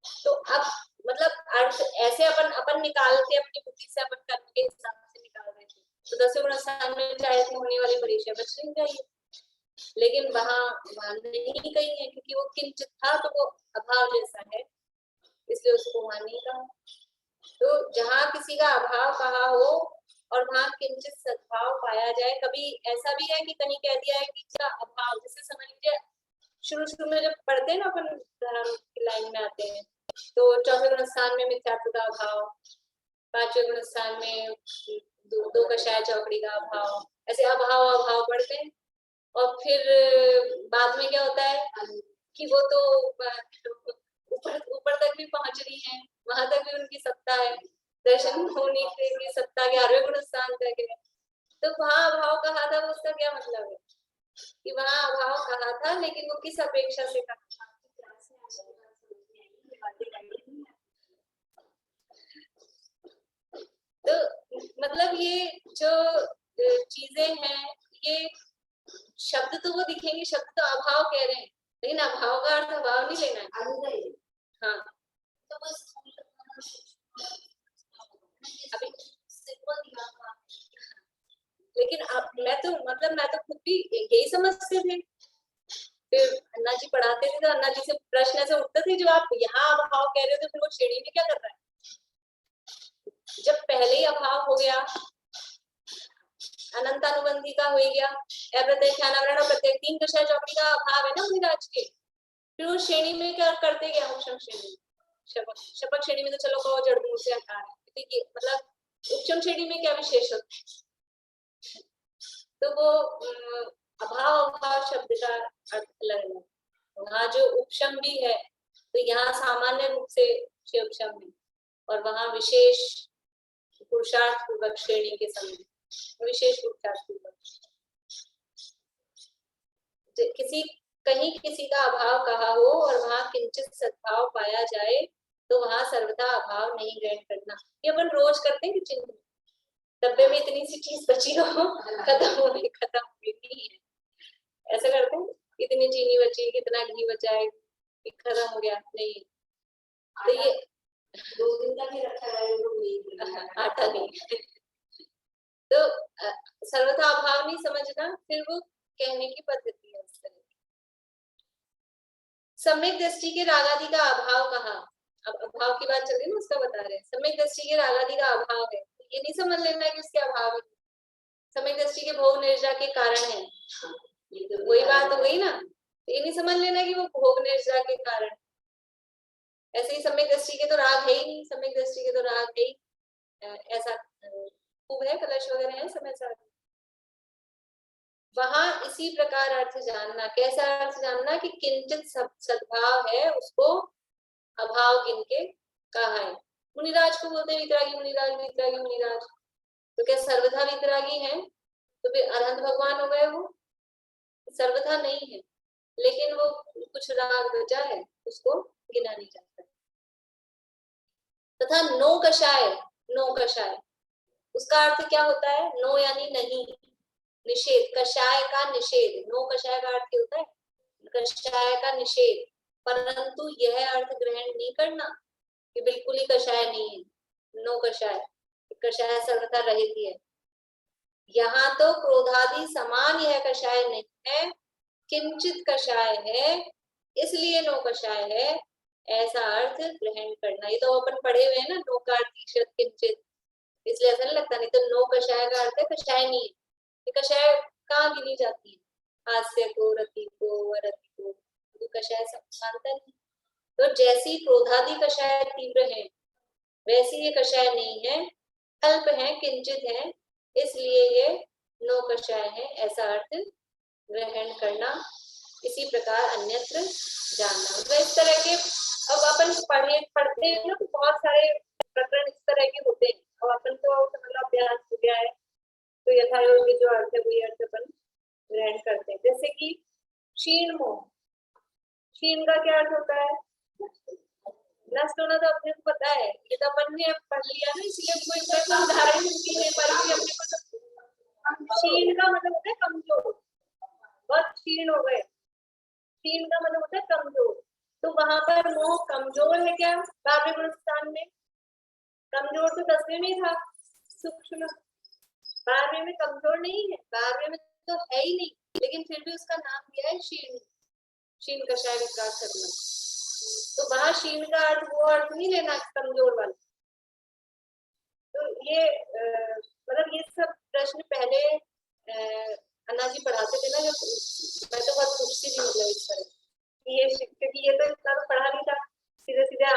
तो अब मतलब अर्थ ऐसे अपन निकालते अपनी बुद्धि से, अपन कर्म के हिसाब से निकाल रहे थे, तो 10वें गुणस्थान में चारित्र मोहनीय वाली परिचय बच नहीं चाहिए, लेकिन वहां नहीं कही है क्योंकि वो किंचित था तो वो अभाव जैसा है, इसलिए उसको वहां नहीं कहा। तो जहां किसी का अभाव कहा हो और वहां किंचित सद्भाव पाया जाए, कभी ऐसा भी है कि कहीं कह दिया है कि इसका अभाव, जैसे समझ लीजिए शुरू में जब पढ़ते हैं ना अपन धर्म की लाइन में आते हैं, तो 4वें गुणस्थान में मिथ्यात्व का अभाव, 5वें गुणस्थान में दो कषाय चौकड़ी का अभाव, ऐसे अभाव पढ़ते हैं। और फिर बाद में क्या होता है कि वो तो ऊपर तक भी पहुंच रही है, वहां तक भी उनकी सत्ता है, दर्शन होने की सत्ता 11वें गुणस्थान तक है। तो वहां अभाव कहा था, वो उसका क्या मतलब है कि वहां अभाव कहा था लेकिन वो किस अपेक्षा से कहा था? तो मतलब ये जो चीजें हैं, ये शब्द तो वो दिखेंगे, शब्द तो अभाव कह रहे हैं, लेकिन अभाव का अर्थ अभाव नहीं लेना है। हाँ, तो बस अभी लेकिन अब मैं तो खुद भी यही समझते थे। फिर अन्ना जी पढ़ाते थे तो अन्ना जी से प्रश्न ऐसे उठते थे, जो आप यहाँ अभाव कह रहे हो तो फिर वो श्रेणी में क्या कर रहा है? जब पहले ही अभाव हो गया, अनंतानुबंधी का हो गया, प्रत्येक प्रत्येक 3 कषाय चौकड़ी का अभाव है ना मुनिराज के, फिर उस श्रेणी में क्या करते गए? उपशम श्रेणी, शपथ श्रेणी में तो चलो कहो जड़ मूल से हटा है, मतलब उपशम श्रेणी में क्या विशेष होता है? तो वो अभाव शब्द का अर्थ अलग है। वहां जो उपशम भी है तो यहाँ सामान्य रूप से शिव शब्द है और वहाँ विशेष पुरुषार्थ पूर्वक श्रेणी के समय विशेष पुरुषार्थ पूर्वक किसी कहीं किसी का अभाव कहा हो और वहाँ किंचित सद्भाव पाया जाए तो वहाँ सर्वथा अभाव नहीं ग्रहण करना। ये अपन रोज करते हैं कि चिन्ह डब्बे में इतनी सी चीज बची हो खत्म हो गई नहीं है, ऐसा करते हैं इतनी चीनी बची कितना घी बचा है खत्म हो गया नहीं। तो ये 2 दिन का भी रखा है आटा नहीं तो सर्वथा अभाव नहीं समझना, फिर वो कहने की पद्धति है उस तरह की। सम्यक दृष्टि के रागादि का अभाव कहा, अब अभाव की बात चल रही है ना, उसका बता रहे हैं। सम्यक दृष्टि के रागादि का अभाव है, ये नहीं समझ लेना कि उसके अभाव है। सम्यक दृष्टि के भोग निर्जा के कारण है, वही बात हो गई ना। ये नहीं समझ लेना कि वो भोग निर्जा के कारण, ऐसे ही सम्यक दृष्टि के तो राग है ही नहीं, सम्यक दृष्टि के तो राग है ही ऐसा खूब है, कलश वगैरह है समय साथ। वहां इसी प्रकार अर्थ जानना, कैसा अर्थ जानना कि किंचित सद्भाव है उसको अभाव गिन के कहा है। मुनिराज को बोलते हैं वितरागी मुनिराज, वितरागी मुनिराज, तो क्या सर्वथा वितरागी है? तो फिर अरहंत भगवान हो गए वो? सर्वथा नहीं है, लेकिन वो कुछ राग बचा है उसको गिना नहीं जाता। तथा नो कषाय, नो कषाय उसका अर्थ क्या होता है? नो यानी नहीं, निषेध, कषाय का निषेध। नो कषाय का अर्थ होता है कषाय का निषेध, परंतु यह अर्थ ग्रहण नहीं करना कि बिल्कुल ही कषाय नहीं है। नो कषाय, कषाय सर्वथा रहित ही है। यहाँ तो क्रोधादि समान यह कषाय नहीं है, किंचित कषाय है, इसलिए नो कषाय है, ऐसा अर्थ ग्रहण करना। ये तो अपन पढ़े हुए हैं ना, नो का अर्थ किंचित, इसलिए ऐसा नहीं लगता। नहीं तो नो कषाय का अर्थ है कषाय नहीं है। ये कषाय कहाँ गिनी जाती है? हास्य को, रति को, वरति को, तो कषाय सब मानता नहीं। तो जैसी क्रोधादि कषाय तीव्र है, वैसी ये कषाय नहीं है, अल्प है, किंचित है, इसलिए ये नो कषाय है, ऐसा अर्थ ग्रहण करना। इसी प्रकार अन्यत्र जानना। तो इस तरह के अब अपन पढ़ते हैं ना, तो बहुत सारे प्रकरण इस तरह के होते हैं। और अपन तो मतलब अभ्यास हो गया है, तो यथायोग्य जो अर्थ है वही अर्थ अपन ग्रहण करते हैं। जैसे कि क्षीण मोह, क्षीण का क्या अर्थ होता है? नष्ट होना। तो अपने को पता है, ये तो अपन ने पढ़ लिया ना, इसलिए कोई उदाहरण नहीं पर अपने को। क्षीण का मतलब होता है कमजोर, बहुत क्षीण हो गए। क्षीण का मतलब होता है कमजोर। तो वहां पर मोह कमजोर है क्या? 12वें गुण स्थान में कमजोर तो 10वें में था, सूक्ष्म। 12वें में कमजोर नहीं है, 12वें में तो है ही नहीं, लेकिन फिर भी उसका नाम दिया है क्षीण, क्षीण कषाय विकार करना। तो वहां क्षीण का अर्थ वो अर्थ नहीं लेना कमजोर वाला। तो ये मतलब ये सब प्रश्न पहले अन्ना जी पढ़ाते थे ना, जब मैं तो बहुत पूछती थी मतलब इस तरह ये, क्योंकि ये तो इतना तो पढ़ा नहीं था। सीधे सीधे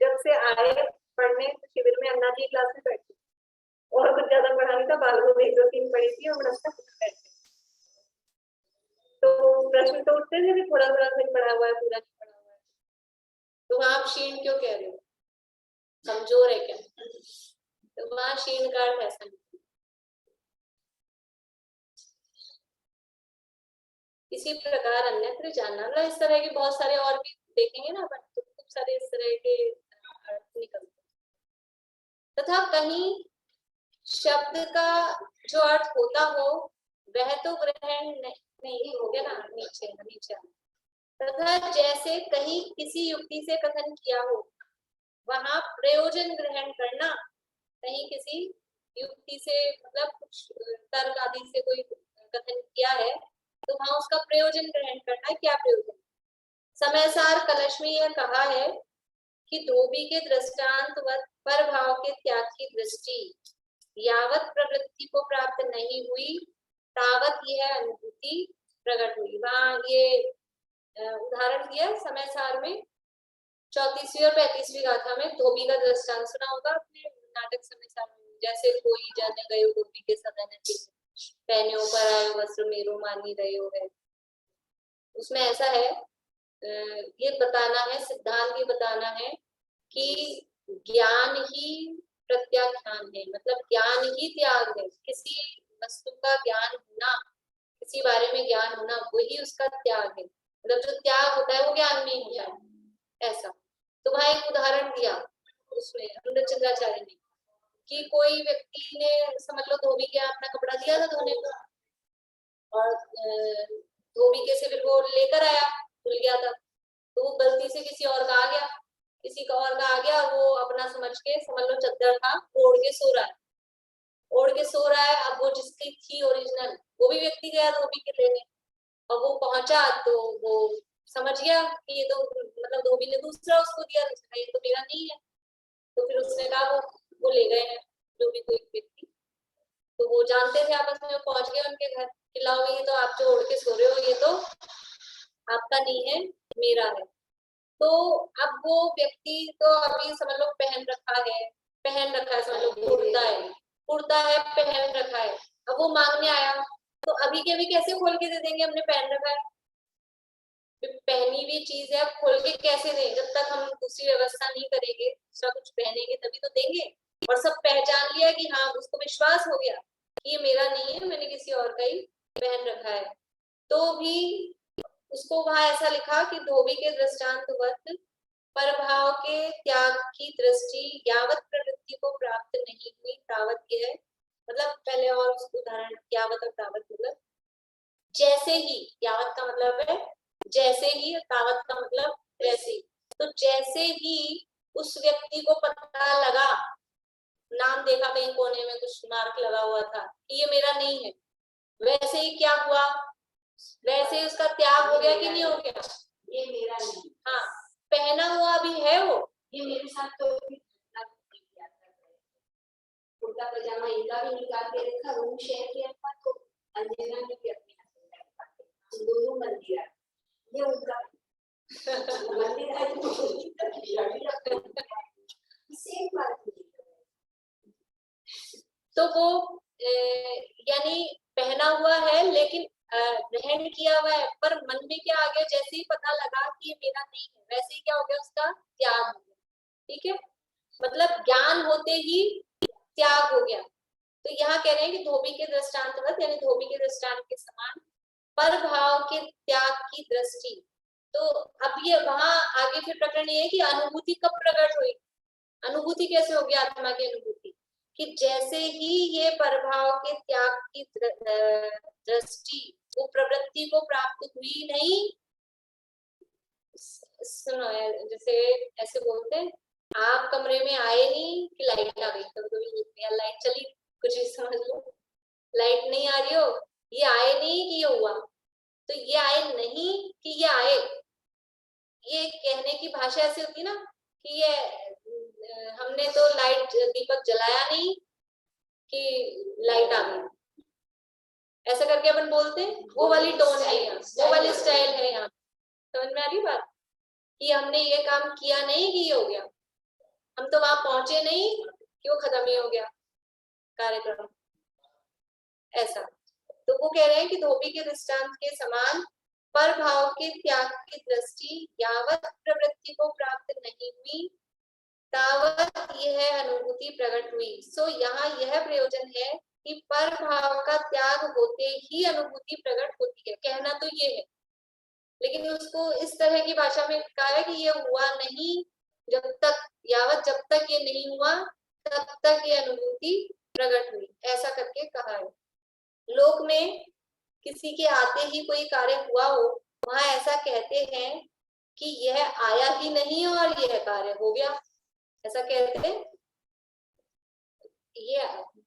जब से आए पढ़ने शिविर में अन्ना जी क्लास में बैठी, और कुछ ज्यादा पढ़ा नहीं था, बालकों में 1-2-3 पढ़ी थी और बैठे। तो प्रश्न तो उठते थे, थोड़ा थोड़ा सा पढ़ा हुआ है, पूरा नहीं पढ़ा हुआ है। तो वहां आप क्षीण क्यों कह रहे हो? कमजोर है क्या? तो वहां क्षीण का अर्थ ऐसा नहीं। इसी प्रकार अन्यत्र जानना, मतलब इस तरह के बहुत सारे और भी देखेंगे ना अपन, तो खूब सारे इस तरह के अर्थ निकलते। तथा कहीं शब्द का जो अर्थ होता हो वह तो ग्रहण नहीं हो गया ना, नीचे नीचे। तथा जैसे कहीं किसी युक्ति से कथन किया हो, वहां प्रयोजन ग्रहण करना। कहीं किसी युक्ति से मतलब कुछ तर्क आदि से कोई कथन किया है, तो वहां उसका प्रयोजन ग्रहण करना। क्या प्रयोजन? समयसार कलश में यह कहा है कि धोबी के दृष्टांत पर भाव के त्याग की दृष्टि यावत प्रवृत्ति को प्राप्त नहीं हुई, तावत यह अनुभूति प्रकट हुई। वहां ये उदाहरण दिया समयसार में, 34वीं और 35वीं गाथा में धोबी का दृष्टांत सुना होगा अपने नाटक समयसार में। जैसे कोई जन गयो धोबी के सदन पहने पर आयो वस्त्र मेरो मानी रहे है। उसमें ऐसा है ये बताना है, सिद्धांत ये बताना है कि ज्ञान ही प्रत्याख्यान है, मतलब ज्ञान ही त्याग है। किसी वस्तु का ज्ञान होना, किसी बारे में ज्ञान होना, वही उसका त्याग है। मतलब जो त्याग होता है वो ज्ञान नहीं होता है, ऐसा। तो वहां एक उदाहरण दिया उसमें अनुचंद्राचार्य ने कि कोई व्यक्ति ने समझ लो धोबी के अपना कपड़ा दिया था धोने को, और धोबी के से फिर वो लेकर आया, भूल गया था, तो वो गलती से किसी और का आ गया, किसी का और का आ गया, और वो अपना समझ के, समझ लो चद्दर था, ओढ़ के सो रहा है, ओढ़ के सो रहा है। अब वो जिसकी थी ओरिजिनल, वो भी व्यक्ति गया धोबी के लेने, और वो पहुंचा तो वो समझ गया कि ये तो मतलब धोबी ने दूसरा उसको दिया, ये तो मेरा नहीं है। तो फिर उसने कहा वो ले गए हैं जो भी कोई व्यक्ति, तो वो जानते थे आपस में, पहुंच गए उनके घर, खिलाओ ये तो आप जो ओढ़ के सो रहे हो ये तो आपका नहीं है, मेरा है। तो अब वो व्यक्ति तो अभी समझ लो पहन रखा है, समझ लो कुर्ता है पहन रखा है, अब वो मांगने आया, तो अभी के अभी कैसे खोल के दे देंगे, हमने पहन रखा है, पहनी हुई चीज है, खोल के कैसे दें? जब तक हम दूसरी व्यवस्था नहीं करेंगे, दूसरा कुछ पहनेंगे तभी तो देंगे। और सब पहचान लिया कि हाँ, उसको विश्वास हो गया कि ये मेरा नहीं है, मैंने किसी और का ही पहन रखा है, तो भी उसको वहां ऐसा लिखा कि धोबी के दृष्टांतवत परभाव के त्याग की दृष्टि यावत प्रवृत्ति को प्राप्त नहीं हुई तावत यह, मतलब पहले और उसको उदाहरण, यावत और तावत मतलब जैसे ही, यावत का मतलब है जैसे ही, तावत का मतलब वैसे। तो जैसे ही उस व्यक्ति को पता लगा, नाम देखा कहीं कोने में कुछ मार्क लगा हुआ था कि ये मेरा नहीं है, वैसे ही क्या हुआ, वैसे ही उसका त्याग हो गया कि नहीं हो गया? ये मेरा नहीं, हाँ, पहना हुआ भी है वो, ये मेरे साथ तो कुर्ता पजामा इनका भी निकाल के रखा, रूम शेयर किया था, तो अंजना ने भी अपने हस्बैंड दोनों मंदिर है, ये उनका मंदिर है, सेम बात नहीं। तो वो यानी पहना हुआ है लेकिन ग्रहण किया हुआ है, पर मन में क्या आ गया, जैसे ही पता लगा कि ये मेरा नहीं है, वैसे ही क्या हो गया, उसका त्याग हो गया। ठीक है, मतलब ज्ञान होते ही त्याग हो गया। तो यहाँ कह रहे हैं कि धोबी के दृष्टांतवत, यानी धोबी के दृष्टांत के समान पर भाव के त्याग की दृष्टि। तो अब ये वहां आगे फिर प्रकरण ये है कि अनुभूति कब प्रकट हुई, अनुभूति कैसे होगी, आत्मा की अनुभूति, कि जैसे ही ये प्रभाव के त्याग की दृष्टि, वो प्रवृत्ति को प्राप्त हुई नहीं। सुनो, जैसे ऐसे बोलते हैं, आप कमरे में आए नहीं कि लाइट आ गई, कभी कभी बोलते हैं लाइट चली, कुछ भी समझ लो, लाइट नहीं आ रही हो, ये आए नहीं कि ये हुआ, तो ये आए नहीं कि ये आए, ये कहने की भाषा ऐसी होती है ना कि ये हमने तो लाइट दीपक जलाया नहीं कि लाइट आ गई, ऐसा करके अपन बोलते हैं, वो वाली टोन है यहाँ, वो वाली स्टाइल है यहाँ। समझ में आ रही बात, कि हमने ये काम किया नहीं कि ये हो गया, हम तो वहां पहुंचे नहीं कि वो खत्म ही हो गया कार्यक्रम, ऐसा। तो वो कह रहे हैं कि धोबी के दृष्टांत के समान पर भाव के त्याग की दृष्टि यावत प्रवृत्ति को प्राप्त नहीं हुई तावत यह अनुभूति प्रकट हुई। सो यहाँ यह प्रयोजन है कि पर भाव का त्याग होते ही अनुभूति प्रकट होती है। कहना तो ये है, लेकिन उसको इस तरह की भाषा में कहा है कि ये हुआ नहीं जब तक, यावत जब तक ये नहीं हुआ तब तक ये अनुभूति प्रकट हुई, ऐसा करके कहा है। लोक में किसी के आते ही कोई कार्य हुआ हो, वहां ऐसा कहते हैं कि यह आया ही नहीं और यह कार्य हो गया, ऐसा कहते हैं। ये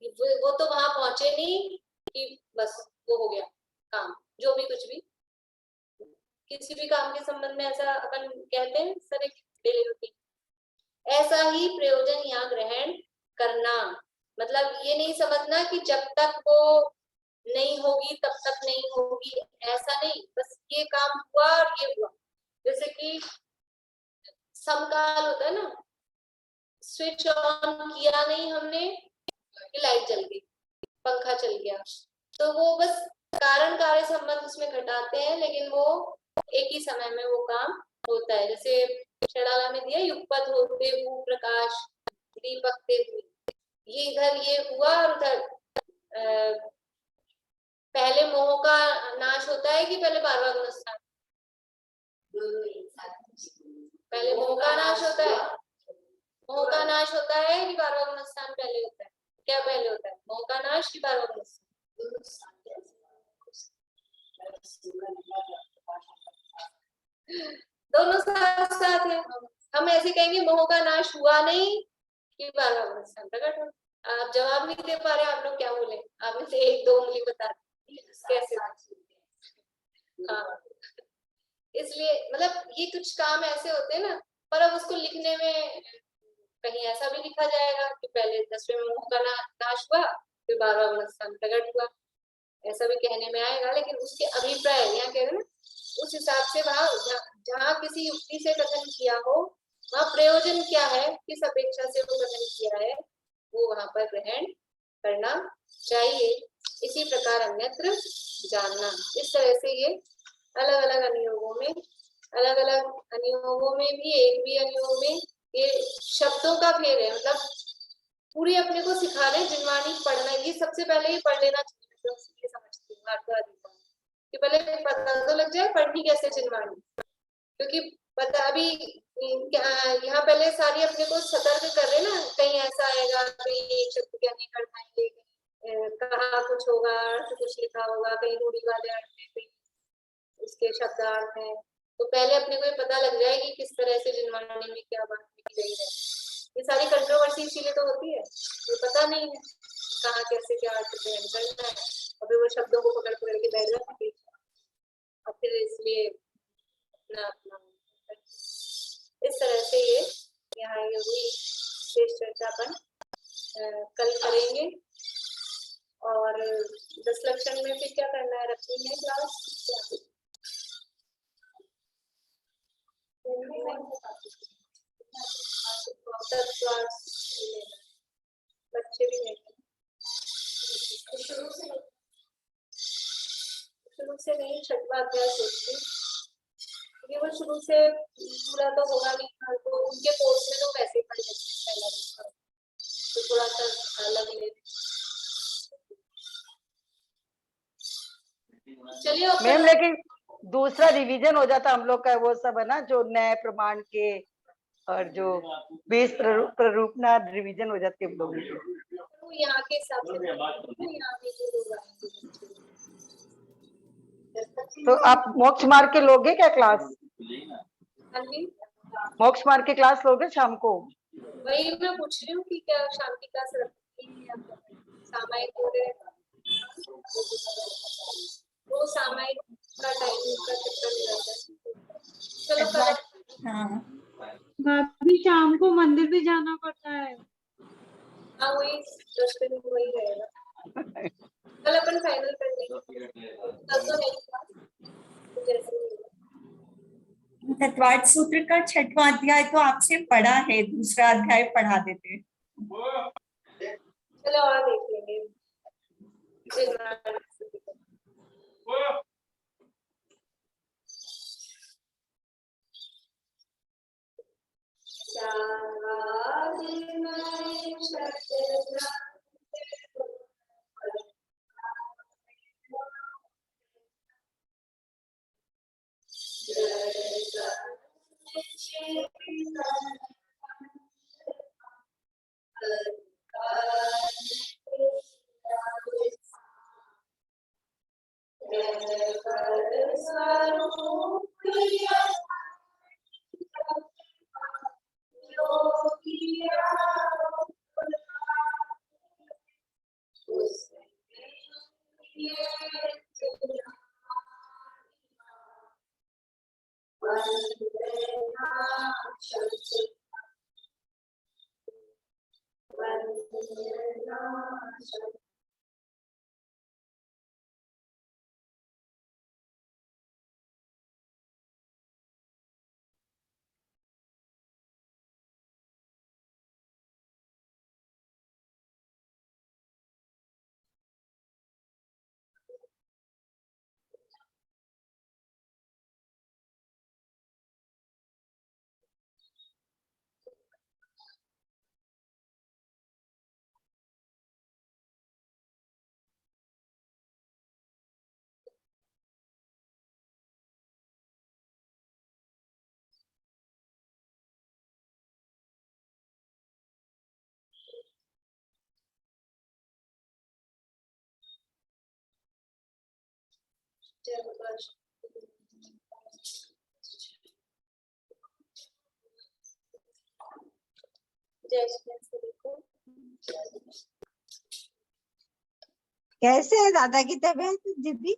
वो तो वहां पहुंचे नहीं कि बस वो हो गया काम, जो भी कुछ भी किसी भी काम के संबंध में ऐसा अपन कहते हैं, सर एक डेली रूटीन। ऐसा ही प्रयोजन यहाँ ग्रहण करना, मतलब ये नहीं समझना कि जब तक वो नहीं होगी तब तक नहीं होगी, ऐसा नहीं, बस ये काम हुआ और ये हुआ। जैसे कि समकाल होता है ना, स्विच ऑन किया नहीं हमने कि लाइट जल गई, पंखा चल गया, तो वो बस कारण कार्य संबंध उसमें घटाते हैं, लेकिन वो एक ही समय में वो काम होता है। जैसे षडाला में दिया युगपत होते भू प्रकाश दीपकते हुए, ये इधर ये हुआ और उधर पहले मोह का नाश होता है कि पहले 12वां गुणस्थान? पहले मोह का नाश होता है, मोह का नाश होता है कि 12वां गुणस्थान पहले होता है? क्या पहले होता है, मोह का नाश कि 12वां गुणस्थान? दोनों साथ साथ है। हम ऐसे कहेंगे मोह का नाश हुआ नहीं कि 12वां गुणस्थान प्रकट हो। आप जवाब नहीं दे पा रहे, आप लोग क्या बोले? आपने से 1-2 उंगली बता दी, कैसे? हाँ, इसलिए मतलब ये कुछ काम ऐसे होते हैं ना, पर अब उसको लिखने में कहीं ऐसा भी लिखा जाएगा कि पहले 10वें में मोह का नाश हुआ फिर 12वां गुणस्थान प्रकट हुआ, ऐसा भी कहने में आएगा। लेकिन उसके अभिप्राय यहाँ कह रहे हैं ना, उस हिसाब से वहां जहाँ किसी युक्ति से कथन किया हो वहाँ प्रयोजन क्या है, किस अपेक्षा से वो कथन किया है, वो वहां पर ग्रहण करना चाहिए। इसी प्रकार अन्यत्र जानना। इस तरह से ये अलग अलग अनुयोगों में, अलग अलग अनुयोगों में भी, एक भी अनुयोग में ये शब्दों का फेर है। मतलब पूरी अपने को सिखा रहे जिनवाणी पढ़ना, ये सबसे पहले ही पढ़ लेना चाहिए। तो ये समझती हूँ कि पहले पता तो लग जाए पढ़नी कैसे जिनवाणी, क्योंकि पता अभी यहाँ पहले सारी अपने को सतर्क कर रहे ना, कहीं ऐसा आएगा, कहीं एक शब्द क्या नहीं कर पाएंगे, कहा कुछ होगा, अर्थ कुछ लिखा होगा, कहीं रूढ़ी वाले अर्थ है, कहीं उसके शब्दार्थ है। तो पहले अपने को ये पता लग जाए कि किस तरह से जिनवाणी में क्या बात लिखी गई है। ये सारी कंट्रोवर्सी इसीलिए तो होती है, ये पता नहीं है कहाँ कैसे क्या अर्थ ग्रहण करना है, और फिर वो शब्दों को पकड़ पकड़ के बैठ जाते हैं, और फिर इसलिए अपना अपना इस तरह से ये यहाँ ये हुई शेष चर्चा अपन कल करेंगे। और 10 लक्षण में फिर क्या करना है, रखेंगे क्लास बच्चे भी नहीं, शुरू से नहीं, 6वां अध्याय सोचती, क्योंकि वो शुरू से पूरा तो होगा नहीं, तो उनके कोर्स में तो वैसे ही पढ़ लेते पहला दूसरा, तो थोड़ा सा अलग ले। चलिए मैम, लेकिन दूसरा रिवीजन हो जाता हम लोग का, वो सब है ना जो नए प्रमाण के और जो 20 प्ररूपना रिवीजन हो जाती है हम लोगों की। तो यहाँ के हिसाब से यहाँ पे जो लोग आएंगे, तो आप मोक्ष मार्ग के लोगे क्या क्लास? हाँ जी, मोक्ष मार्ग के क्लास लोगे शाम को? वही मैं पूछ रही हूँ कि क्या शाम की क्लास रखती है या सामायिक हो रहे, वो सामायिक का टाइम का चक्कर में रहता है। चलो कल, हाँ, भाभी शाम को मंदिर भी जाना पड़ता है। हाँ वही 10 दिन वही रहेगा, कल अपन फाइनल कर लेंगे। कल तो नहीं था, तो जैसे तत्वार्थ सूत्र का 6वां अध्याय तो आपसे पढ़ा है, दूसरा अध्याय पढ़ा देते। चलो और देख लेंगे। जय प्रकाश। जय श्री सभी को। कैसे है दादा की तबीयत दीदी?